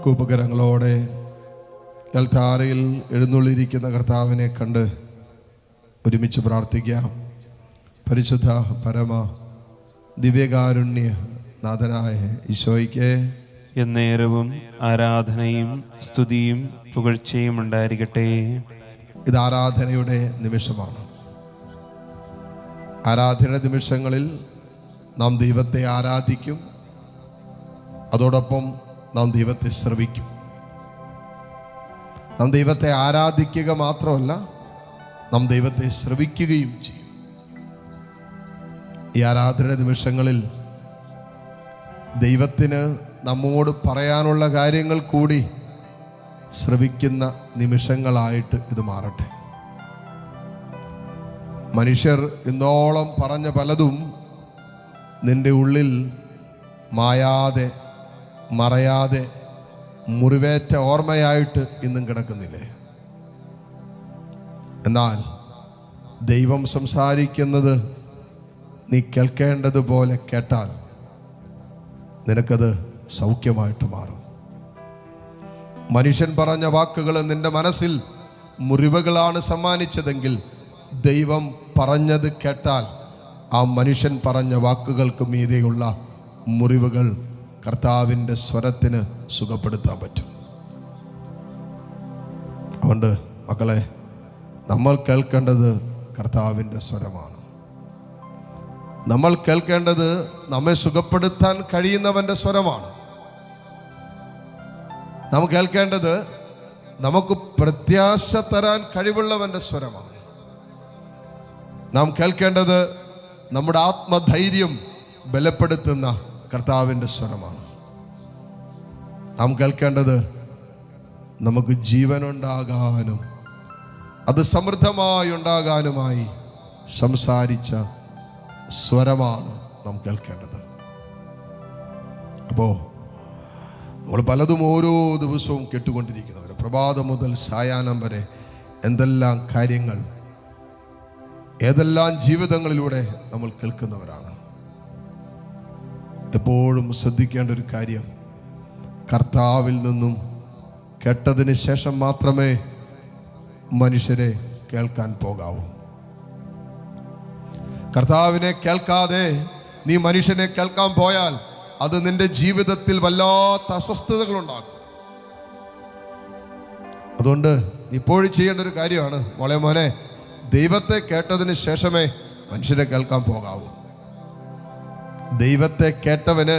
കൂപ്പുകരങ്ങളോടെ കൽത്താരയിൽ എഴുന്നള്ളിയിരിക്കുന്ന കർത്താവിനെ കണ്ട് ഒരുമിച്ച് പ്രാർത്ഥിക്കാം. പരിശുദ്ധ പരമ ദിവ്യകാരുണ്യ നാഥനായ ഈശോയ്ക്ക് എന്നേരവും ആരാധനയും സ്തുതിയും പുകഴ്ചയും ഉണ്ടായിരിക്കട്ടെ. ഇത് ആരാധനയുടെ നിമിഷമാണ്. ആരാധന നിമിഷങ്ങളിൽ നാം ദൈവത്തെ ആരാധിക്കും, അതോടൊപ്പം നാം ദൈവത്തെ ശ്രവിക്കും. നാം ദൈവത്തെ ആരാധിക്കുക മാത്രമല്ല, നാം ദൈവത്തെ ശ്രവിക്കുകയും ചെയ്യും. ഈ ആരാധന നിമിഷങ്ങളിൽ ദൈവത്തിന് നമ്മോട് പറയാനുള്ള കാര്യങ്ങൾ കൂടി ശ്രവിക്കുന്ന നിമിഷങ്ങളായിട്ട് ഇത് മാറട്ടെ. മനുഷ്യർ ഇന്നോളം പറഞ്ഞ പലതും നിന്റെ ഉള്ളിൽ മായാതെ മറയാതെ മുറിവേറ്റ ഓർമ്മയായിട്ട് ഇന്നും കിടക്കുന്നില്ലേ? എന്നാൽ ദൈവം സംസാരിക്കുന്നത് നീ കേൾക്കേണ്ടതുപോലെ കേട്ടാൽ നിനക്കത് സൗഖ്യമായിട്ട് മാറും. മനുഷ്യൻ പറഞ്ഞ വാക്കുകൾ നിന്റെ മനസ്സിൽ മുറിവുകളാണ് സമ്മാനിച്ചതെങ്കിൽ ദൈവം പറഞ്ഞത് കേട്ടാൽ ആ മനുഷ്യൻ പറഞ്ഞ വാക്കുകൾക്ക് മീതെയുള്ള മുറിവുകൾ കർത്താവിൻ്റെ സ്വരത്തിന് സുഖപ്പെടുത്താൻ പറ്റും. അതുകൊണ്ട് മക്കളെ, നമ്മൾ കേൾക്കേണ്ടത് കർത്താവിൻ്റെ സ്വരമാണ്. നമ്മൾ കേൾക്കേണ്ടത് നമ്മെ സുഖപ്പെടുത്താൻ കഴിയുന്നവൻ്റെ സ്വരമാണ്. നാം കേൾക്കേണ്ടത് നമുക്ക് പ്രത്യാശ തരാൻ കഴിവുള്ളവൻ്റെ സ്വരമാണ്. നാം കേൾക്കേണ്ടത് നമ്മുടെ ആത്മധൈര്യം ബലപ്പെടുത്തുന്ന കർത്താവിൻ്റെ സ്വരമാണ്. നാം കേൾക്കേണ്ടത് നമുക്ക് ജീവനുണ്ടാകാനും അത് സമൃദ്ധമായി ഉണ്ടാകാനുമായി സംസാരിച്ച സ്വരമാണ് നാം കേൾക്കേണ്ടത്. അപ്പോൾ നമ്മൾ പലതും ഓരോ ദിവസവും കേട്ടുകൊണ്ടിരിക്കുന്നവർ, പ്രഭാതം മുതൽ സായാഹ്നം വരെ എന്തെല്ലാം കാര്യങ്ങൾ, ഏതെല്ലാം ജീവിതങ്ങളിലൂടെ നമ്മൾ കേൾക്കുന്നവരാണ്. എപ്പോഴും ശ്രദ്ധിക്കേണ്ട ഒരു കാര്യം, കർത്താവിൽ നിന്നും കേട്ടതിന് ശേഷം മാത്രമേ മനുഷ്യരെ കേൾക്കാൻ പോകാവൂ. കർത്താവിനെ കേൾക്കാതെ നീ മനുഷ്യനെ കേൾക്കാൻ പോയാൽ അത് നിന്റെ ജീവിതത്തിൽ വല്ലാത്ത അസ്വസ്ഥതകളുണ്ടാക്കും. അതുകൊണ്ട് ഇപ്പോഴും ചെയ്യേണ്ട ഒരു കാര്യമാണ്, മോനെ, ദൈവത്തെ കേട്ടതിന് ശേഷമേ മനുഷ്യരെ കേൾക്കാൻ പോകാവൂ. ദൈവത്തെ കേട്ടവന്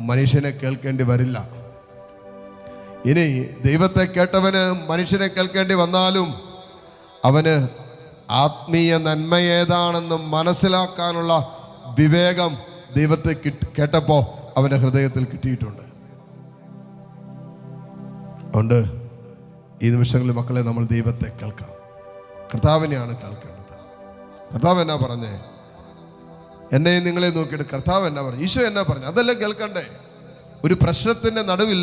മനുഷ്യനെ കേൾക്കേണ്ടി വരില്ല. ഇനി ദൈവത്തെ കേട്ടവന് മനുഷ്യനെ കേൾക്കേണ്ടി വന്നാലും അവന് ആത്മീയ നന്മ ഏതാണെന്ന് മനസ്സിലാക്കാനുള്ള വിവേകം ദൈവത്തെ കേട്ടപ്പോൾ അവൻ്റെ ഹൃദയത്തിൽ കിട്ടിയിട്ടുണ്ട്. അതുകൊണ്ട് ഈ നിമിഷങ്ങളിൽ മക്കളെ, നമ്മൾ ദൈവത്തെ കേൾക്കാം. കർത്താവിനെയാണ് കേൾക്കേണ്ടത്. കർത്താവ് എന്നാ പറഞ്ഞേ? എന്നെയും നിങ്ങളെ നോക്കിയിട്ട് കർത്താവ് എന്നാ പറഞ്ഞു, ഈശോ എന്നാ പറഞ്ഞു, അതെല്ലാം കേൾക്കണ്ടേ? ഒരു പ്രശ്നത്തിൻ്റെ നടുവിൽ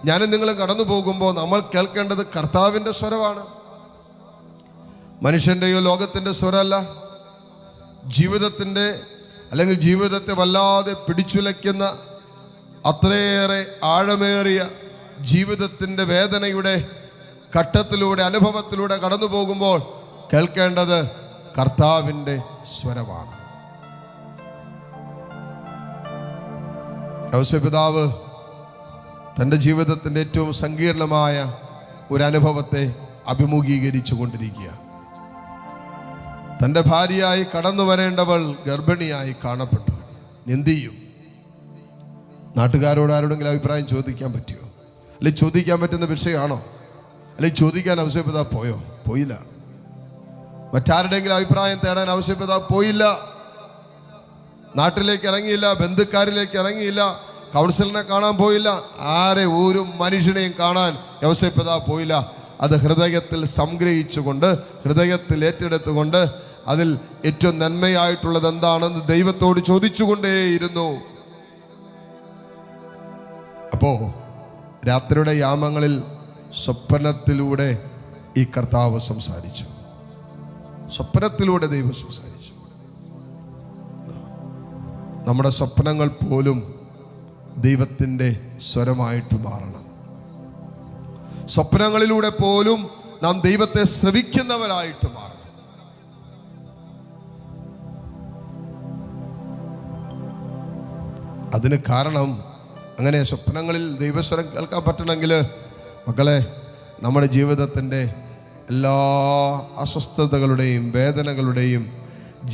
ഞാനും നിങ്ങളും കടന്നു പോകുമ്പോൾ നമ്മൾ കേൾക്കേണ്ടത് കർത്താവിൻ്റെ സ്വരമാണ്. മനുഷ്യൻ്റെയോ ലോകത്തിൻ്റെ സ്വരമല്ല. ജീവിതത്തിൻ്റെ അല്ലെങ്കിൽ ജീവിതത്തെ വല്ലാതെ പിടിച്ചുലയ്ക്കുന്ന അത്രയേറെ ആഴമേറിയ ജീവിതത്തിൻ്റെ വേദനയുടെ ഘട്ടത്തിലൂടെ അനുഭവത്തിലൂടെ കടന്നു പോകുമ്പോൾ കേൾക്കേണ്ടത് കർത്താവിൻ്റെ സ്വരമാണ്. യോസേപ്പിതാവ് തൻ്റെ ജീവിതത്തിൻ്റെ ഏറ്റവും സങ്കീർണമായ ഒരു അനുഭവത്തെ അഭിമുഖീകരിച്ചു കൊണ്ടിരിക്കുക. തൻ്റെ ഭാര്യയായി കടന്നു വരേണ്ടവൾ ഗർഭിണിയായി കാണപ്പെട്ടു. എന്ത് ചെയ്യും? നാട്ടുകാരോട് ആരോടെങ്കിലും അഭിപ്രായം ചോദിക്കാൻ പറ്റുമോ? അല്ലെങ്കിൽ ചോദിക്കാൻ പറ്റുന്ന വിഷയമാണോ? അല്ലെങ്കിൽ ചോദിക്കാൻ ഔസേപ്പിതാവ് പോയോ? പോയില്ല. മറ്റാരുടെയെങ്കിലും അഭിപ്രായം തേടാൻ ഔസേപ്പിതാവ് പോയില്ല. നാട്ടിലേക്ക് ഇറങ്ങിയില്ല, ബന്ധുക്കാരിലേക്ക് ഇറങ്ങിയില്ല, കൗൺസിലറിനെ കാണാൻ പോയില്ല, ഒരു മനുഷ്യനെയും കാണാൻ യോസേപ്പിതാവ് പോയില്ല. അത് ഹൃദയത്തിൽ സംഗ്രഹിച്ചുകൊണ്ട്, ഹൃദയത്തിൽ ഏറ്റെടുത്തുകൊണ്ട്, അതിൽ ഏറ്റവും നന്മയായിട്ടുള്ളത് എന്താണെന്ന് ദൈവത്തോട് ചോദിച്ചുകൊണ്ടേയിരുന്നു. അപ്പോ രാത്രിയുടെ യാമങ്ങളിൽ സ്വപ്നത്തിലൂടെ ഈ കർത്താവ് സംസാരിച്ചു. സ്വപ്നത്തിലൂടെ ദൈവം സംസാരിച്ചു. നമ്മുടെ സ്വപ്നങ്ങൾ പോലും ദൈവത്തിൻ്റെ സ്വരമായിട്ട് മാറണം. സ്വപ്നങ്ങളിലൂടെ പോലും നാം ദൈവത്തെ ശ്രവിക്കുന്നവരായിട്ട് മാറണം. അതിന് കാരണം, അങ്ങനെ സ്വപ്നങ്ങളിൽ ദൈവസ്വരം കേൾക്കാൻ പറ്റണമെങ്കിൽ മക്കളെ, നമ്മുടെ ജീവിതത്തിൻ്റെ എല്ലാ അസ്വസ്ഥതകളുടെയും വേദനകളുടെയും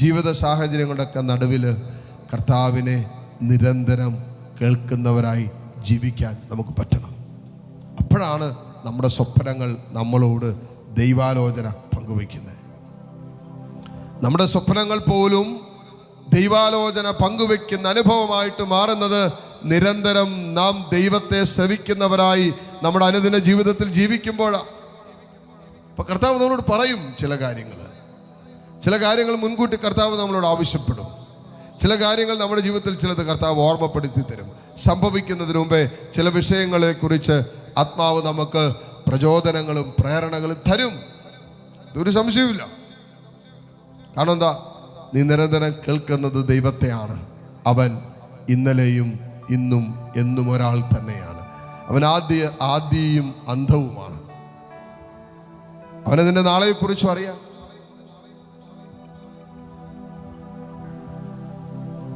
ജീവിത സാഹചര്യങ്ങളുടെയൊക്കെ നടുവിൽ കർത്താവിനെ നിരന്തരം കേൾക്കുന്നവരായി ജീവിക്കാൻ നമുക്ക് പറ്റണം. അപ്പോഴാണ് നമ്മുടെ സ്വപ്നങ്ങൾ നമ്മളോട് ദൈവാലോചന പങ്കുവയ്ക്കുന്നത്. നമ്മുടെ സ്വപ്നങ്ങൾ പോലും ദൈവാലോചന പങ്കുവെക്കുന്ന അനുഭവമായിട്ട് മാറുന്നത് നിരന്തരം നാം ദൈവത്തെ ശ്രവിക്കുന്നവരായി നമ്മുടെ അനുദിന ജീവിതത്തിൽ ജീവിക്കുമ്പോഴാണ്. അപ്പൊ കർത്താവ് നമ്മളോട് പറയും ചില കാര്യങ്ങൾ മുൻകൂട്ടി കർത്താവ് നമ്മളോട് ആവശ്യപ്പെടും. ചില കാര്യങ്ങൾ നമ്മുടെ ജീവിതത്തിൽ ചിലത് കർത്താവ് ഓർമ്മപ്പെടുത്തി തരും. സംഭവിക്കുന്നതിന് മുമ്പേ ചില വിഷയങ്ങളെ കുറിച്ച് ആത്മാവ് നമുക്ക് പ്രചോദനങ്ങളും പ്രേരണകളും തരും. ഒരു സംശയവുമില്ല. കാരണം എന്താ? നീ നിരന്തരം കേൾക്കുന്നത് ദൈവത്തെയാണ്. അവൻ ഇന്നലെയും ഇന്നും എന്നും ഒരാൾ തന്നെയാണ്. അവൻ ആദിയും അന്തവുമാണ്. അവനെ നിന്റെ നാളെക്കുറിച്ചും അറിയാം.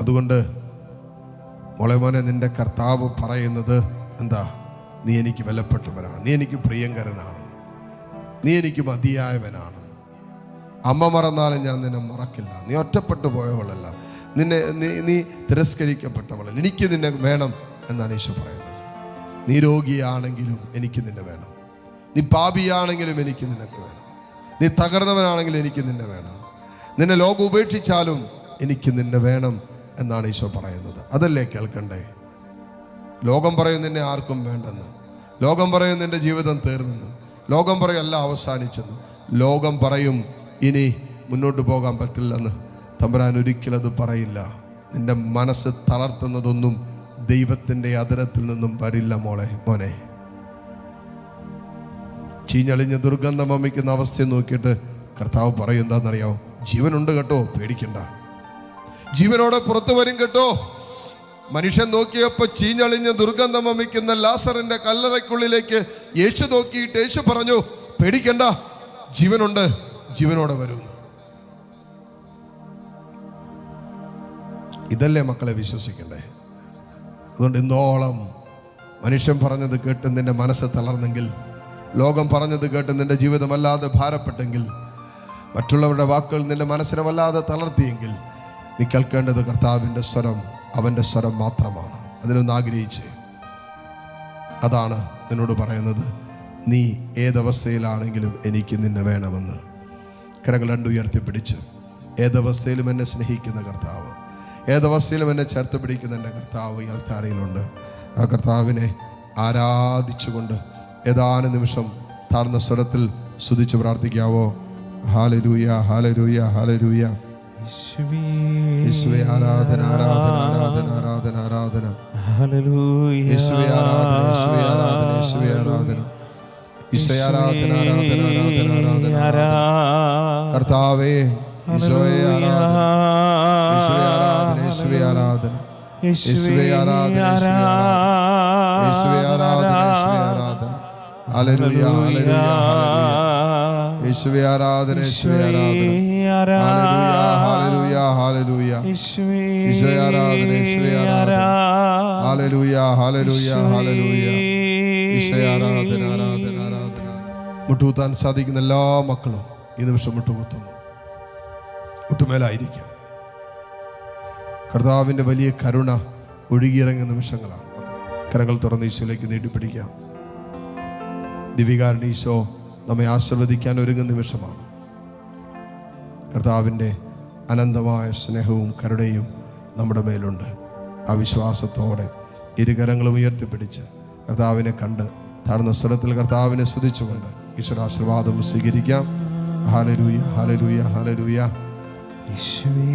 അതുകൊണ്ട് മോളെ നിന്റെ കർത്താവ് പറയുന്നത് എന്താ? നീ എനിക്ക് വിലപ്പെട്ടവനാണ്, നീ എനിക്ക് പ്രിയങ്കരനാണ്, നീ എനിക്ക് മതിയായവനാണ്. അമ്മ മറന്നാലും ഞാൻ നിന്നെ മറക്കില്ല. നീ ഒറ്റപ്പെട്ടു പോയവളല്ല, നീ തിരസ്കരിക്കപ്പെട്ടവളല്ല. എനിക്ക് നിന്നെ വേണം എന്നാണ് ഈശോ പറയുന്നത്. നീ രോഗിയാണെങ്കിലും എനിക്ക് നിന്നെ വേണം. നീ പാപിയാണെങ്കിലും എനിക്ക് നിനക്ക് വേണം. നീ തകർന്നവനാണെങ്കിലും എനിക്ക് നിന്നെ വേണം. നിന്നെ ലോകം ഉപേക്ഷിച്ചാലും എനിക്ക് നിന്നെ വേണം എന്നാണ് ഈശോ പറയുന്നത്. അതല്ലേ കേൾക്കണ്ടേ? ലോകം പറയും നിന്നെ ആർക്കും വേണ്ടെന്ന്. ലോകം പറയും നിന്റെ ജീവിതം തീർന്നെന്ന്. ലോകം പറയും എല്ലാം അവസാനിച്ചെന്ന്. ലോകം പറയും ഇനി മുന്നോട്ട് പോകാൻ പറ്റില്ലെന്ന്. തമ്പുരാൻ ഒരിക്കലും അത് പറയില്ല. നിന്റെ മനസ്സ് തളർത്തുന്നതൊന്നും ദൈവത്തിൻ്റെ അതിരത്തിൽ നിന്നും വരില്ല മോനെ. ചീഞ്ഞളിഞ്ഞ് ദുർഗന്ധം വമിക്കുന്ന അവസ്ഥയെ നോക്കിയിട്ട് കർത്താവ് പറയും എന്താണെന്നറിയാമോ? ജീവനുണ്ട് കേട്ടോ, പേടിക്കണ്ട. ജീവനോടെ പുറത്തു വരും കേട്ടോ. മനുഷ്യൻ നോക്കിയപ്പോൾ ചീഞ്ഞളിഞ്ഞ് ദുർഗന്ധം വമിക്കുന്ന ലാസറിന്റെ കല്ലറയ്ക്കുള്ളിലേക്ക് യേശു നോക്കിയിട്ട് യേശു പറഞ്ഞു, പേടിക്കണ്ട, ജീവനുണ്ട്, ജീവനോടെ വരുന്നു. ഇതല്ലേ മക്കളെ വിശ്വസിക്കണ്ടേ? അതുകൊണ്ട് ഇന്നോളം മനുഷ്യൻ പറഞ്ഞത് കേട്ട് നിന്റെ മനസ്സ് തളർന്നെങ്കിൽ, ലോകം പറഞ്ഞത് കേട്ട് നിന്റെ ജീവിതം വല്ലാതെ ഭാരപ്പെട്ടെങ്കിൽ, മറ്റുള്ളവരുടെ വാക്കുകൾ നിന്റെ മനസ്സിനെ വല്ലാതെ തളർത്തിയെങ്കിൽ, നീ കേൾക്കേണ്ടത് കർത്താവിൻ്റെ സ്വരം, അവൻ്റെ സ്വരം മാത്രമാണ്. അതിനൊന്ന് ആഗ്രഹിച്ച് അതാണ് നിന്നോട് പറയുന്നത്. നീ ഏതവസ്ഥയിലാണെങ്കിലും എനിക്ക് നിന്നെ വേണമെന്ന്. കരങ്ങൾ രണ്ടു ഉയർത്തിപ്പിടിച്ച് ഏതവസ്ഥയിലും എന്നെ സ്നേഹിക്കുന്ന കർത്താവ്, ഏതവസ്ഥയിലും എന്നെ ചേർത്ത് പിടിക്കുന്ന എൻ്റെ കർത്താവ് ഈ അൾത്താരയിലുണ്ട്. ആ കർത്താവിനെ ആരാധിച്ചുകൊണ്ട് ഏതാനും നിമിഷം താഴ്ന്ന സ്വരത്തിൽ സ്തുതിച്ച് പ്രാർത്ഥിക്കാവോ? Hallelujah, hallelujah, hallelujah. യേശുവേ ആരാധന, ആരാധന, ആരാധന, ആരാധന, ആരാധന. ഹല്ലേലൂയ. യേശുവേ ആരാധന, യേശുവേ ആരാധന, യേശുവേ ആരാധന. ഈശോയെ ആരാധന, ആരാധന, ആരാധന, ആരാധന. കർത്താവേ ഈശോയെ ആരാധന, യേശുവേ ആരാധന, യേശുവേ ആരാധന, യേശുവേ ആരാധന, യേശുവേ ആരാധന, യേശുവേ ആരാധന. Hallelujah, hallelujah, hallelujah. യേശുവേ ആരാധന, യേശുവേ ആരാധന. Hallelujah, hallelujah, hallelujah. ഈശോയെ ആരാധന, യേശുവേ ആരാധന. Hallelujah, hallelujah, hallelujah. ഈശോയെ ആരാധന, ആരാധന, ആരാധന. മുട്ടുകുത്താൻ സാധിക്കുന്ന എല്ലാ മക്കളും ഈ നിമിഷം മുട്ടുകുത്തുന്നു. മുട്ടുമേലായിരിക്കും. കർത്താവിൻ്റെ വലിയ കരുണ ഒഴുകിയിറങ്ങിയ നിമിഷങ്ങളാണ്. കരങ്ങൾ തുറന്ന് ഈശോയിലേക്ക് നീട്ടിപ്പിടിക്കാം. ദിവികാരൻ ഈശോ നമ്മെ ആശീർവദിക്കാൻ ഒരുങ്ങുന്ന നിമിഷമാണ്. കർത്താവിൻ്റെ അനന്തമായ സ്നേഹവും കരുണയും നമ്മുടെ മേലുണ്ട്. ആ വിശ്വാസത്തോടെ ഇരുകരങ്ങളും ഉയർത്തിപ്പിടിച്ച് കർത്താവിനെ കണ്ട് താഴ്ന്ന സ്വരത്തിൽ കർത്താവിനെ സ്തുതിച്ചുകൊണ്ട് ഈശ്വരാശീർവാദം സ്വീകരിക്കാം. Hallelujah, hallelujah, hallelujah. യേശുവേ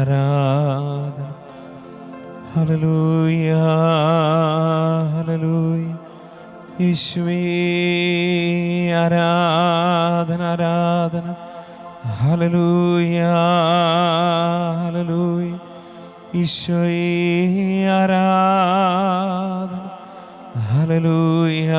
ആരാധന. Hallelujah, hallelujah. യേശുവേ ആരാധന, ആരാധന. Hallelujah, hallelujah. ഈശോയെ ആരാധന. ഹല്ലേലൂയ.